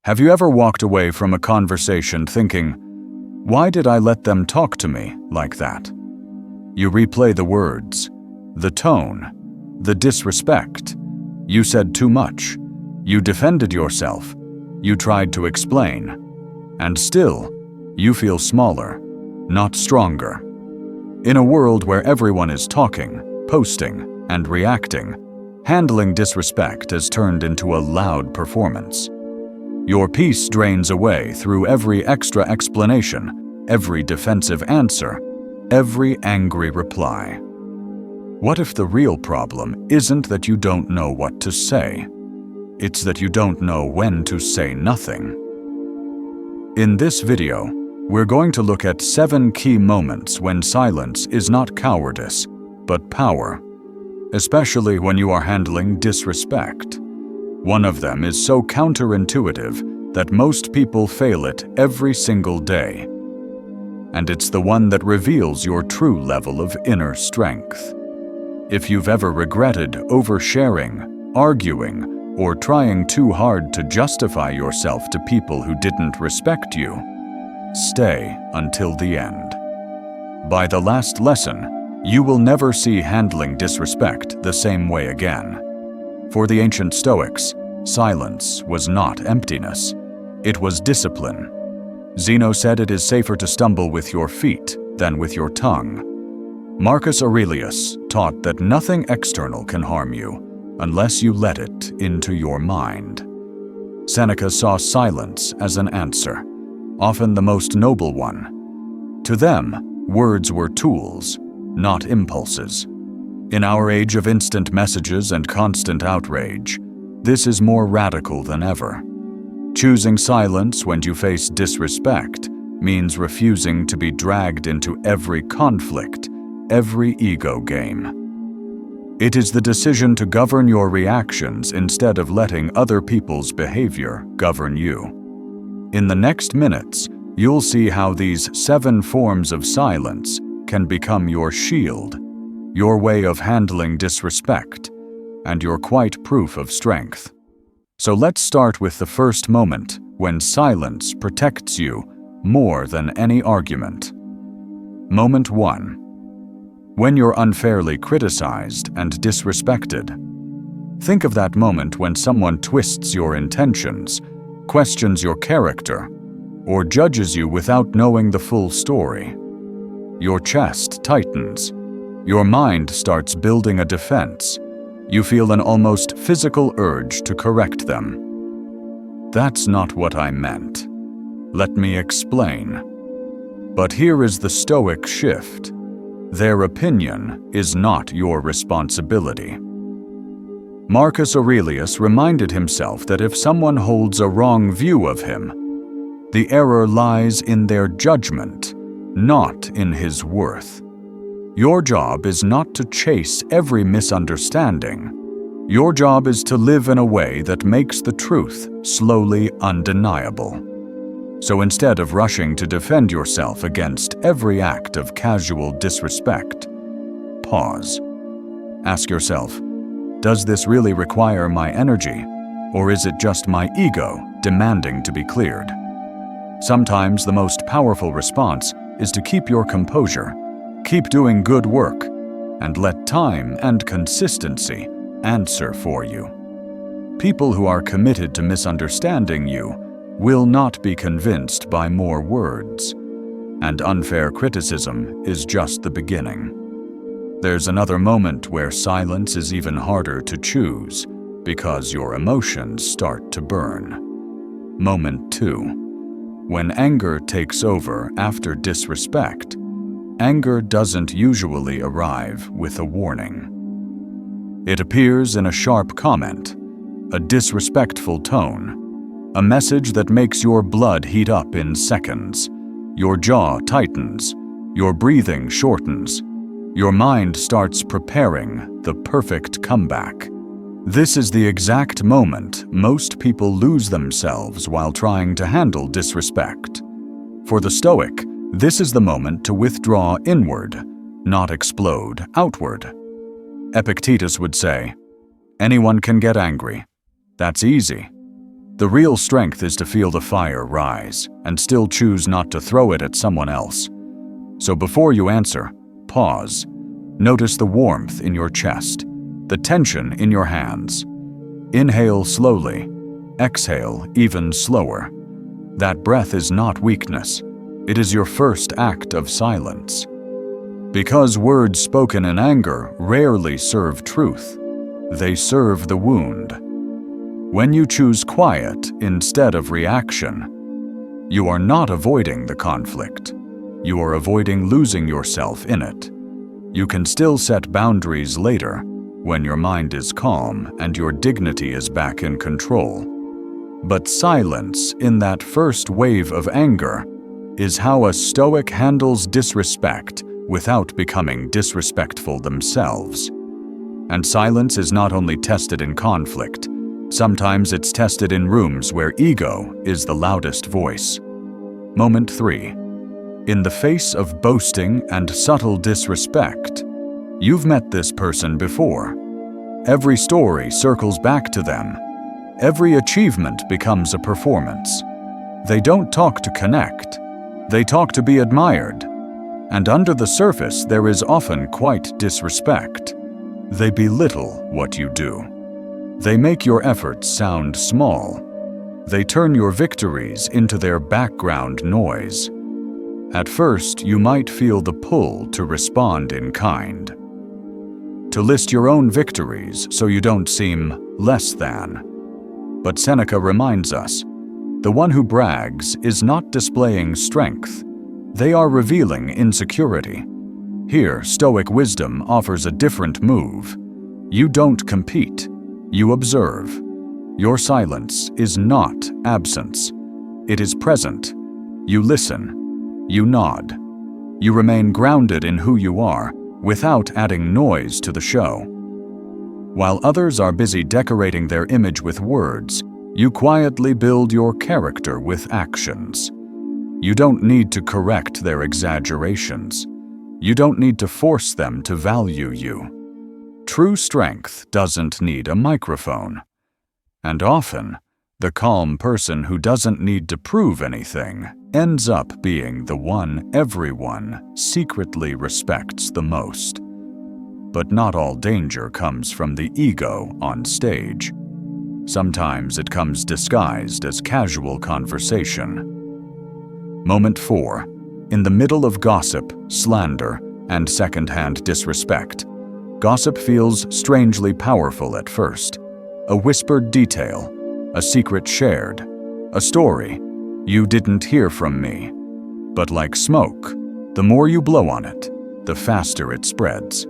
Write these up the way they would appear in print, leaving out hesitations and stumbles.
Have you ever walked away from a conversation thinking, "Why did I let them talk to me like that?" You replay the words, the tone, the disrespect. You said too much. You defended yourself. You tried to explain. And still, you feel smaller, not stronger. In a world where everyone is talking, posting, and reacting, handling disrespect has turned into a loud performance. Your peace drains away through every extra explanation, every defensive answer, every angry reply. What if the real problem isn't that you don't know what to say? It's that you don't know when to say nothing. In this video, we're going to look at 7 key moments when silence is not cowardice, but power, especially when you are handling disrespect. One of them is so counterintuitive that most people fail it every single day. And it's the one that reveals your true level of inner strength. If you've ever regretted oversharing, arguing, or trying too hard to justify yourself to people who didn't respect you, stay until the end. By the last lesson, you will never see handling disrespect the same way again. For the ancient Stoics, silence was not emptiness. It was discipline. Zeno said it is safer to stumble with your feet than with your tongue. Marcus Aurelius taught that nothing external can harm you unless you let it into your mind. Seneca saw silence as an answer, often the most noble one. To them, words were tools, not impulses. In our age of instant messages and constant outrage, this is more radical than ever. Choosing silence when you face disrespect means refusing to be dragged into every conflict, every ego game. It is the decision to govern your reactions instead of letting other people's behavior govern you. In the next minutes, you'll see how these 7 forms of silence can become your shield, your way of handling disrespect, and your quiet proof of strength. So let's start with the first moment when silence protects you more than any argument. Moment 1. When you're unfairly criticized and disrespected. Think of that moment when someone twists your intentions, questions your character, or judges you without knowing the full story. Your chest tightens. Your mind starts building a defense. You feel an almost physical urge to correct them. That's not what I meant. Let me explain. But here is the Stoic shift. Their opinion is not your responsibility. Marcus Aurelius reminded himself that if someone holds a wrong view of him, the error lies in their judgment, not in his worth. Your job is not to chase every misunderstanding. Your job is to live in a way that makes the truth slowly undeniable. So instead of rushing to defend yourself against every act of casual disrespect, pause. Ask yourself, does this really require my energy, or is it just my ego demanding to be cleared? Sometimes the most powerful response is to keep your composure, keep doing good work, and let time and consistency answer for you. People who are committed to misunderstanding you will not be convinced by more words, and unfair criticism is just the beginning. There's another moment where silence is even harder to choose because your emotions start to burn. Moment 2. When anger takes over after disrespect, anger doesn't usually arrive with a warning. It appears in a sharp comment, a disrespectful tone, a message that makes your blood heat up in seconds, your jaw tightens, your breathing shortens, your mind starts preparing the perfect comeback. This is the exact moment most people lose themselves while trying to handle disrespect. For the Stoic, this is the moment to withdraw inward, not explode outward. Epictetus would say, "Anyone can get angry. That's easy. The real strength is to feel the fire rise and still choose not to throw it at someone else. So before you answer, pause. Notice the warmth in your chest, the tension in your hands. Inhale slowly, exhale even slower. That breath is not weakness. It is your first act of silence. Because words spoken in anger rarely serve truth. They serve the wound. When you choose quiet instead of reaction, you are not avoiding the conflict. You are avoiding losing yourself in it. You can still set boundaries later, when your mind is calm and your dignity is back in control. But silence in that first wave of anger is how a Stoic handles disrespect without becoming disrespectful themselves. And silence is not only tested in conflict, sometimes it's tested in rooms where ego is the loudest voice. Moment 3. In the face of boasting and subtle disrespect, you've met this person before. Every story circles back to them. Every achievement becomes a performance. They don't talk to connect. They talk to be admired. And under the surface, there is often quite disrespect. They belittle what you do. They make your efforts sound small. They turn your victories into their background noise. At first, you might feel the pull to respond in kind, to list your own victories so you don't seem less than. But Seneca reminds us, the one who brags is not displaying strength. They are revealing insecurity. Here, Stoic wisdom offers a different move. You don't compete. You observe. Your silence is not absence. It is present. You listen. You nod. You remain grounded in who you are, without adding noise to the show. While others are busy decorating their image with words, you quietly build your character with actions. You don't need to correct their exaggerations. You don't need to force them to value you. True strength doesn't need a microphone. And often, the calm person who doesn't need to prove anything ends up being the one everyone secretly respects the most. But not all danger comes from the ego on stage. Sometimes it comes disguised as casual conversation. Moment 4. In the middle of gossip, slander, and second-hand disrespect, gossip feels strangely powerful at first. A whispered detail, a secret shared, a story. You didn't hear from me. But like smoke, the more you blow on it, the faster it spreads.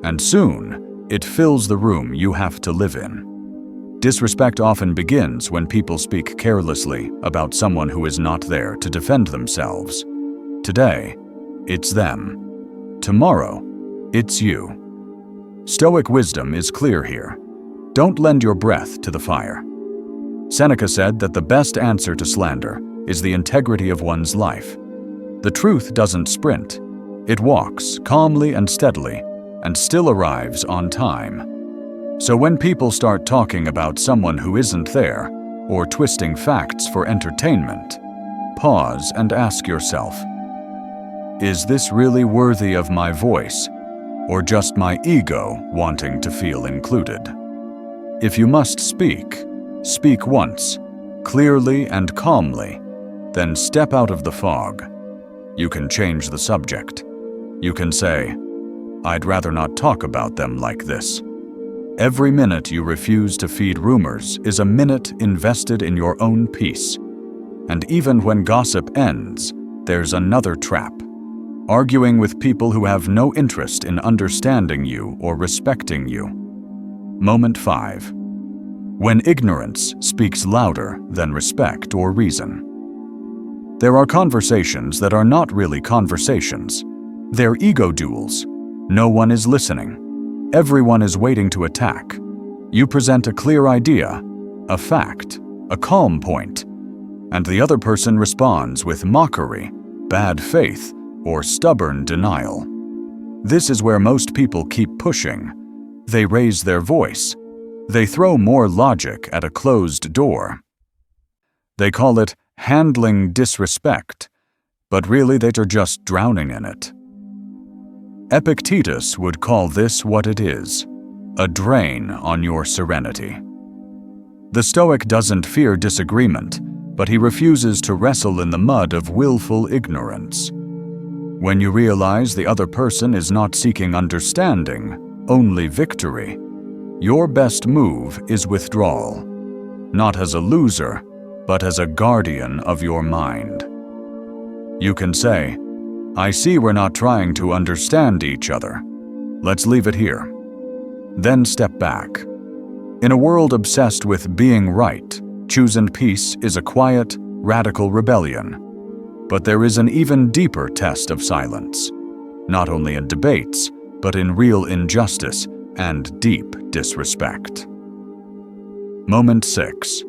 And soon, it fills the room you have to live in. Disrespect often begins when people speak carelessly about someone who is not there to defend themselves. Today, it's them. Tomorrow, it's you. Stoic wisdom is clear here. Don't lend your breath to the fire. Seneca said that the best answer to slander is the integrity of one's life. The truth doesn't sprint. It walks calmly and steadily, and still arrives on time. So when people start talking about someone who isn't there, or twisting facts for entertainment, pause and ask yourself, is this really worthy of my voice, or just my ego wanting to feel included? If you must speak, speak once, clearly and calmly, then step out of the fog. You can change the subject. You can say, I'd rather not talk about them like this. Every minute you refuse to feed rumors is a minute invested in your own peace. And even when gossip ends, there's another trap. Arguing with people who have no interest in understanding you or respecting you. Moment 5. When ignorance speaks louder than respect or reason. There are conversations that are not really conversations. They're ego duels. No one is listening. Everyone is waiting to attack. You present a clear idea, a fact, a calm point, and the other person responds with mockery, bad faith, or stubborn denial. This is where most people keep pushing. They raise their voice. They throw more logic at a closed door. They call it handling disrespect, but really they're just drowning in it. Epictetus would call this what it is, a drain on your serenity. The Stoic doesn't fear disagreement, but he refuses to wrestle in the mud of willful ignorance. When you realize the other person is not seeking understanding, only victory, your best move is withdrawal, not as a loser, but as a guardian of your mind. You can say, "I see we're not trying to understand each other. Let's leave it here." Then step back. In a world obsessed with being right, choosing peace is a quiet, radical rebellion. But there is an even deeper test of silence, not only in debates, but in real injustice and deep disrespect. Moment 6.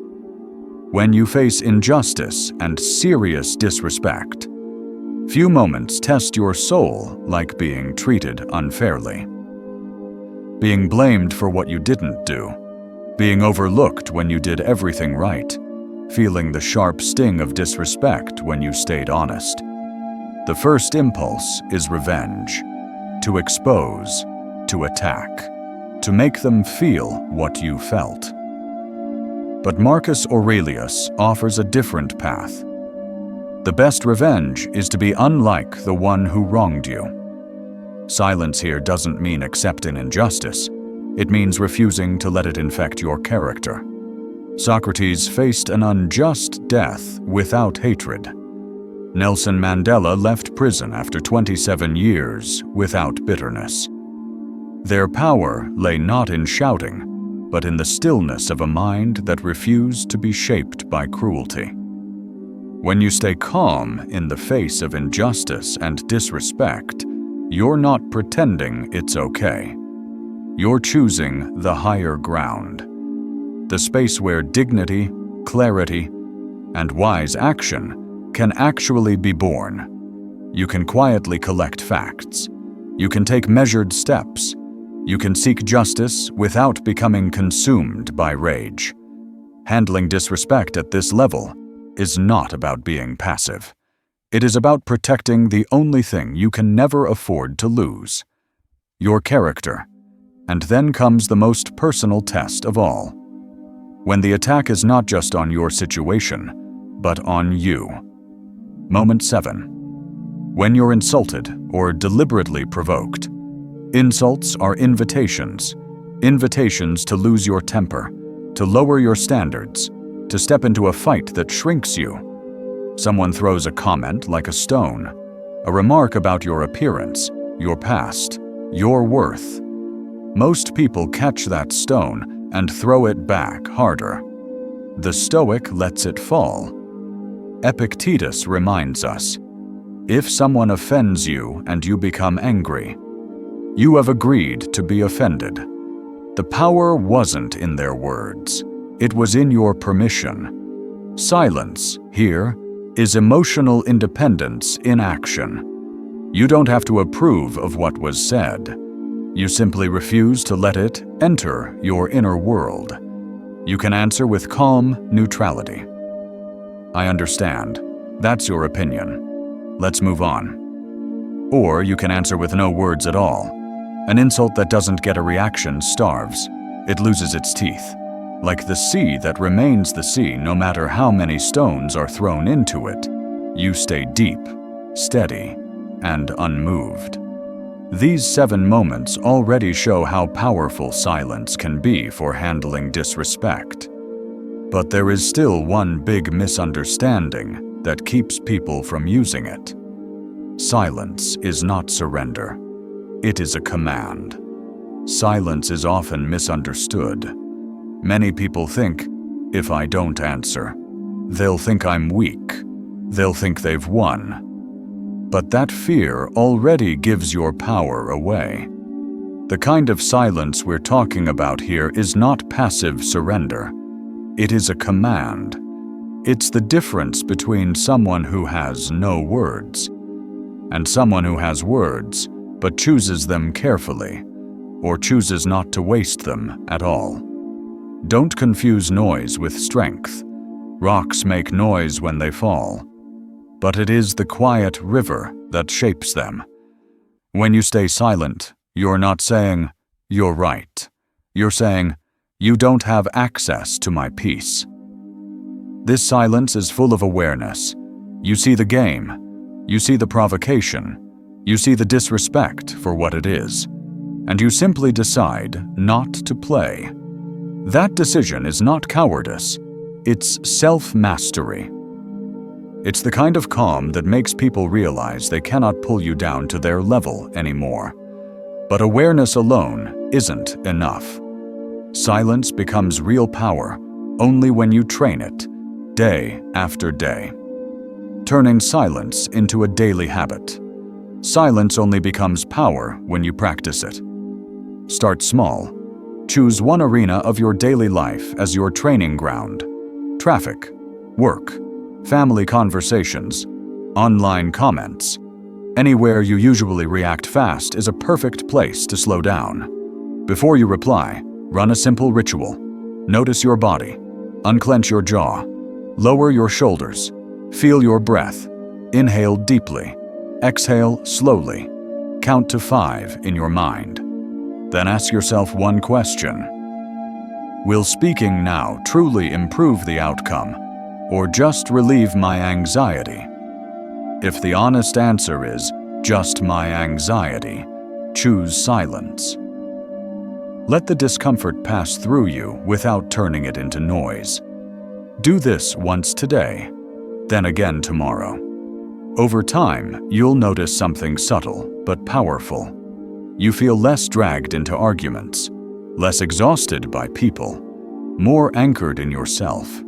When you face injustice and serious disrespect, few moments test your soul like being treated unfairly. Being blamed for what you didn't do, being overlooked when you did everything right, feeling the sharp sting of disrespect when you stayed honest. The first impulse is revenge, to expose, to attack, to make them feel what you felt. But Marcus Aurelius offers a different path. The best revenge is to be unlike the one who wronged you. Silence here doesn't mean accepting injustice. It means refusing to let it infect your character. Socrates faced an unjust death without hatred. Nelson Mandela left prison after 27 years without bitterness. Their power lay not in shouting, but in the stillness of a mind that refused to be shaped by cruelty. When you stay calm in the face of injustice and disrespect, you're not pretending it's okay. You're choosing the higher ground, the space where dignity, clarity, and wise action can actually be born. You can quietly collect facts. You can take measured steps. You can seek justice without becoming consumed by rage. Handling disrespect at this level is not about being passive. It is about protecting the only thing you can never afford to lose, your character. And then comes the most personal test of all, when the attack is not just on your situation, but on you. Moment 7. When you're insulted or deliberately provoked. Insults are invitations to lose your temper, to lower your standards, to step into a fight that shrinks you. Someone throws a comment like a stone, a remark about your appearance, your past, your worth. Most people catch that stone and throw it back harder. The Stoic lets it fall. Epictetus reminds us, if someone offends you and you become angry, you have agreed to be offended. The power wasn't in their words. It was in your permission. Silence, here, is emotional independence in action. You don't have to approve of what was said. You simply refuse to let it enter your inner world. You can answer with calm neutrality. I understand. That's your opinion. Let's move on. Or you can answer with no words at all. An insult that doesn't get a reaction starves. It loses its teeth. Like the sea that remains the sea no matter how many stones are thrown into it, you stay deep, steady, and unmoved. These 7 moments already show how powerful silence can be for handling disrespect. But there is still one big misunderstanding that keeps people from using it. Silence is not surrender. It is a command. Silence is often misunderstood. Many people think, if I don't answer, they'll think I'm weak. They'll think they've won. But that fear already gives your power away. The kind of silence we're talking about here is not passive surrender. It is a command. It's the difference between someone who has no words and someone who has words but chooses them carefully or chooses not to waste them at all. Don't confuse noise with strength. Rocks make noise when they fall, but it is the quiet river that shapes them. When you stay silent, you're not saying, "You're right." You're saying, "You don't have access to my peace." This silence is full of awareness. You see the game. You see the provocation. You see the disrespect for what it is. And you simply decide not to play. That decision is not cowardice. It's self-mastery. It's the kind of calm that makes people realize they cannot pull you down to their level anymore. But awareness alone isn't enough. Silence becomes real power only when you train it, day after day. Turning silence into a daily habit. Silence only becomes power when you practice it. Start small. Choose one arena of your daily life as your training ground. Traffic, work, family conversations, online comments. Anywhere you usually react fast is a perfect place to slow down. Before you reply, run a simple ritual. Notice your body. Unclench your jaw. Lower your shoulders. Feel your breath. Inhale deeply. Exhale slowly. Count to 5 in your mind. Then ask yourself one question. Will speaking now truly improve the outcome, or just relieve my anxiety? If the honest answer is just my anxiety, choose silence. Let the discomfort pass through you without turning it into noise. Do this once today, then again tomorrow. Over time, you'll notice something subtle but powerful. You feel less dragged into arguments, less exhausted by people, more anchored in yourself.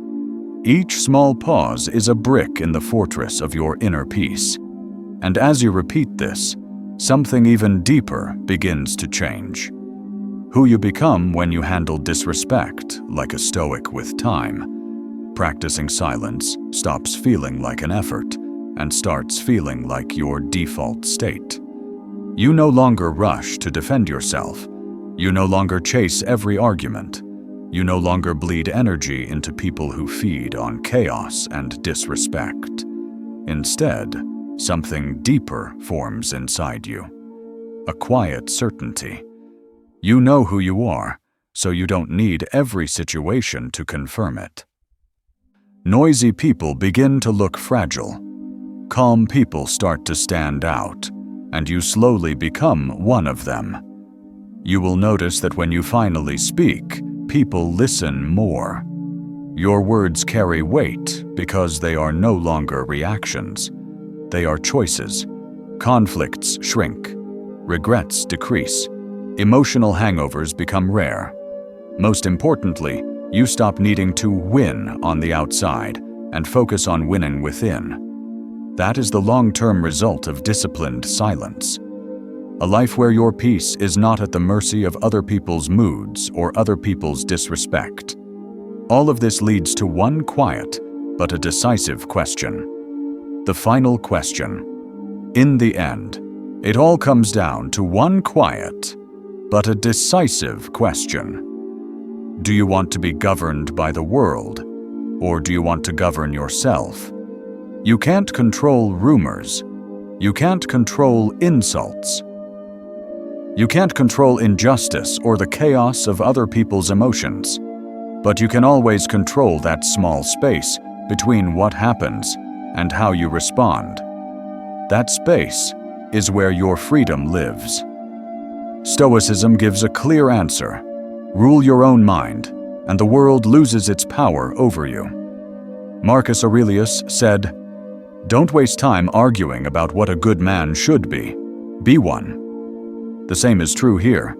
Each small pause is a brick in the fortress of your inner peace. And as you repeat this, something even deeper begins to change. Who you become when you handle disrespect like a Stoic with time. Practicing silence stops feeling like an effort and starts feeling like your default state. You no longer rush to defend yourself. You no longer chase every argument. You no longer bleed energy into people who feed on chaos and disrespect. Instead, something deeper forms inside you. A quiet certainty. You know who you are, so you don't need every situation to confirm it. Noisy people begin to look fragile. Calm people start to stand out, and you slowly become one of them. You will notice that when you finally speak, people listen more. Your words carry weight because they are no longer reactions. They are choices. Conflicts shrink. Regrets decrease. Emotional hangovers become rare. Most importantly, you stop needing to win on the outside and focus on winning within. That is the long-term result of disciplined silence. A life where your peace is not at the mercy of other people's moods or other people's disrespect. All of this leads to one quiet but a decisive question. The final question. In the end, it all comes down to one quiet but a decisive question. Do you want to be governed by the world, or do you want to govern yourself? You can't control rumors. You can't control insults. You can't control injustice or the chaos of other people's emotions, but you can always control that small space between what happens and how you respond. That space is where your freedom lives. Stoicism gives a clear answer. Rule your own mind, and the world loses its power over you. Marcus Aurelius said, "Don't waste time arguing about what a good man should be. Be one." The same is true here.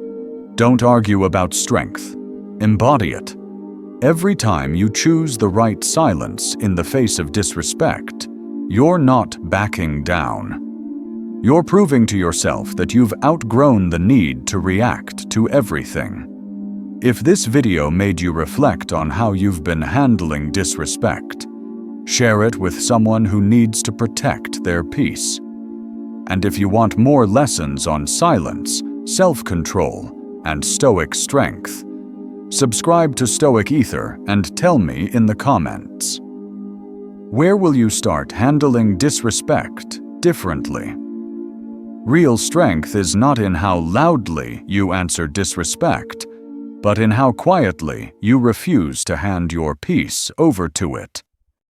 Don't argue about strength. Embody it. Every time you choose the right silence in the face of disrespect, you're not backing down. You're proving to yourself that you've outgrown the need to react to everything. If this video made you reflect on how you've been handling disrespect, share it with someone who needs to protect their peace. And if you want more lessons on silence, self-control, and Stoic strength, subscribe to Stoic Ether and tell me in the comments. Where will you start handling disrespect differently? Real strength is not in how loudly you answer disrespect, but in how quietly you refuse to hand your peace over to it.